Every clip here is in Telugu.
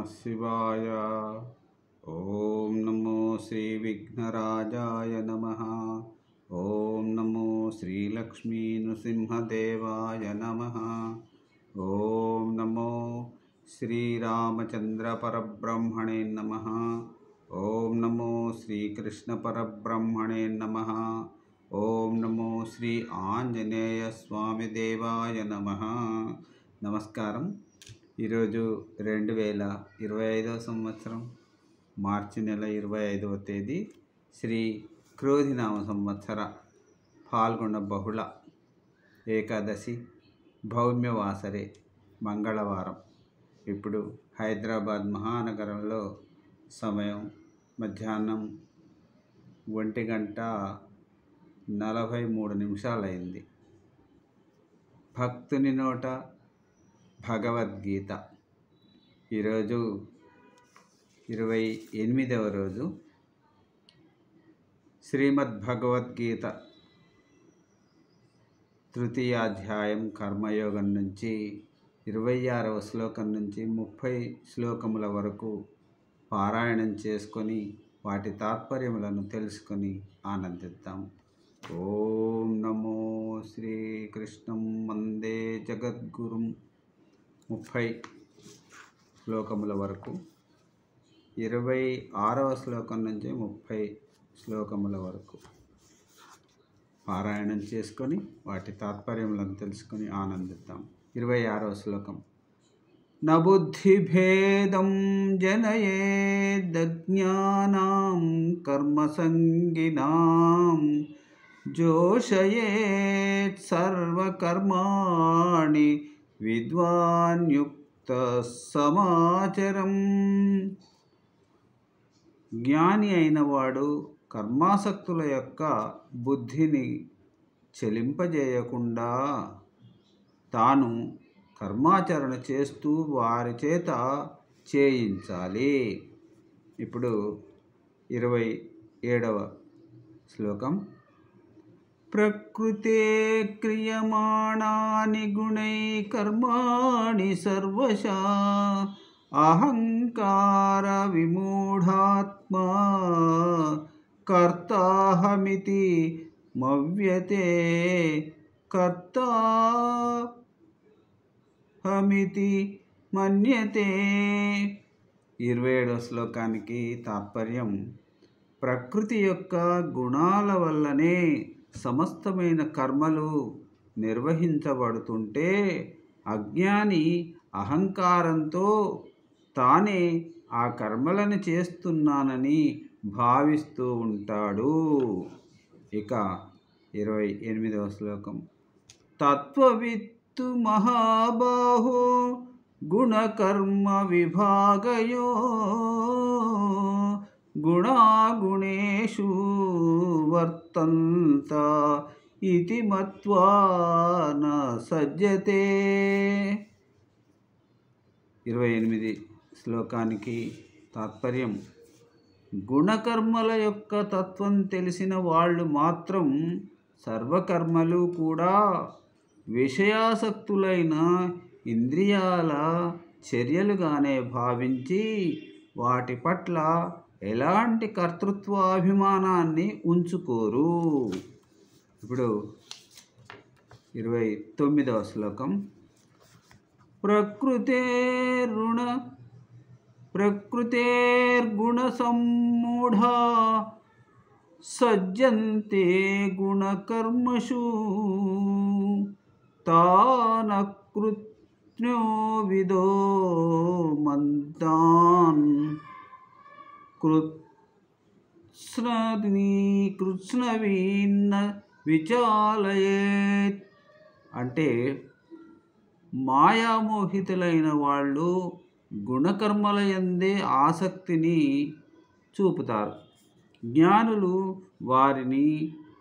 शिवाय। ओम नमो श्री विघ्नराजाय नमः। ओम नमो श्री लक्ष्मी नृसिंहदेवाय नमः। ओम नमो श्री रामचंद्र परब्रह्मणे नमः। ओम नमो श्री कृष्ण परब्रह्मणे नमः। ओम नमो श्री आंजनेय स्वामी देवाय नमः। నమస్కారం। ఈరోజు 2025 సంవత్సరం మార్చి నెల 25వ తేదీ శ్రీ క్రోధినామ సంవత్సర పాల్గొన బహుళ ఏకాదశి భౌమ్యవాసరే మంగళవారం। ఇప్పుడు హైదరాబాద్ మహానగరంలో సమయం మధ్యాహ్నం 1:43 అయింది। భక్తుని నోట భగవద్గీత ఈరోజు 28వ రోజు। శ్రీమద్ భగవద్గీత తృతీయాధ్యాయం కర్మయోగం నుంచి 26వ శ్లోకం నుంచి 30 శ్లోకముల వరకు పారాయణం చేసుకొని వాటి తాత్పర్యములను తెలుసుకొని ఆనందిద్దాం। ఓం నమో శ్రీకృష్ణం వందే జగద్గురుం। 30 శ్లోకముల వరకు 26వ శ్లోకం నుంచి 30 శ్లోకముల వరకు పారాయణం చేసుకొని వాటి తాత్పర్యములను తెలుసుకొని ఆనందిద్దాం। 26వ శ్లోకం। నబుద్ధిభేదం జనయేదజ్ఞానాం కర్మసంగినాం జోషయేత్ సర్వకర్మాణి విద్వాన్యుక్త సమాచరం। జ్ఞాని అయినవాడు కర్మాసక్తుల యొక్క బుద్ధిని చెలింపజేయకుండా తాను కర్మాచరణ చేస్తూ వారి చేత చేయించాలి। ఇప్పుడు 27వ శ్లోకం। ప్రకృతే క్రియమాణాని గుణై కర్మాణి సర్వశా అహంకార విమూఢాత్మా కర్తాహమితి మవ్యతే కర్తాహమితి మన్యతే। 27వ శ్లోకానికి తాత్పర్యం। ప్రకృతి యొక్క గుణాల వల్లనే సమస్తమైన కర్మలు నిర్వహించబడుతుంటే అజ్ఞాని అహంకారంతో తానే ఆ కర్మలను చేస్తున్నానని భావిస్తూ ఉంటాడు। ఇక 28వ శ్లోకం। తత్వవిత్తు మహాబాహో గుణకర్మ విభాగయో గుణాగుణేషు వర్తంత ఇతి మత్వా న సజ్జతే। 28 శ్లోకానికి తాత్పర్యం। గుణకర్మల యొక్క తత్వం తెలిసిన వాళ్ళు మాత్రం సర్వకర్మలు కూడా విషయాసక్తులైన ఇంద్రియాల చర్యలుగానే భావించి వాటి పట్ల ఎలాంటి కర్తృత్వాభిమానాన్ని ఉంచుకోరు। ఇప్పుడు 29వ శ్లోకం। ప్రకృతేర్గుణ సమ్మూఢా సజ్జంతే గుణకర్మషు తానకృత్స్నో విదో మంతాన్ కృత్స్నవీన్న విచాలయేత్। అంటే మాయామోహితులైన వాళ్ళు గుణకర్మల యందే ఆసక్తిని చూపుతారు। జ్ఞానులు వారిని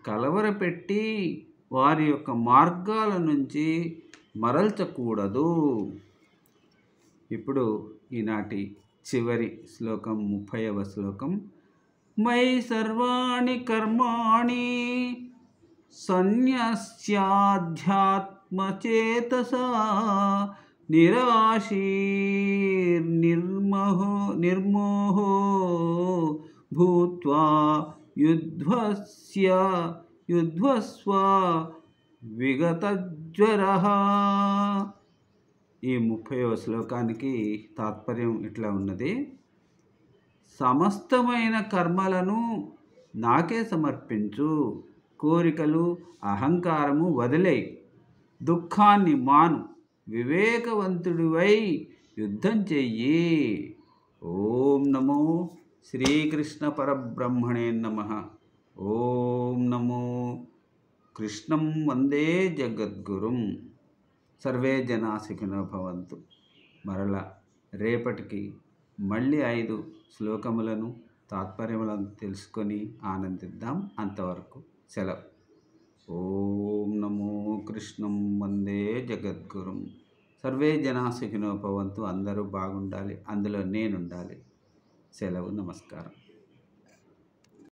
కలవరపెట్టి వారి యొక్క మార్గాల నుంచి మరల్చకూడదు। ఇప్పుడు ఈనాటి చివరి శ్లోకం 30వ శ్లోకం। మయి సర్వాణి కర్మాణి సన్యస్యాధ్యాత్మచేతసా నిర్మోహో భూత్వా యుధ్వస్వ విగతజ్వరః. ఈ 30వ శ్లోకానికి తాత్పర్యం ఇట్లా ఉన్నది. సమస్తమైన కర్మలను నాకే సమర్పించు, కోరికలు అహంకారము వదిలేయి, దుఃఖాన్ని మాను, వివేకవంతుడివై యుద్ధం చెయ్యి. ఓం నమో శ్రీకృష్ణ పరబ్రహ్మణే నమః. ఓం నమో కృష్ణం వందే జగద్గురుం. సర్వే జనా సుఖినో భవంతు. మరలా రేపటికి మళ్ళీ 5 శ్లోకములను తాత్పర్యములను తెలుసుకొని ఆనందిద్దాం. అంతవరకు సెలవు. ఓం నమో కృష్ణం వందే జగద్గురుం. సర్వే జనా సుఖినో భవంతు. అందరూ బాగుండాలి, అందులో నేనుండాలి. సెలవు. నమస్కారం.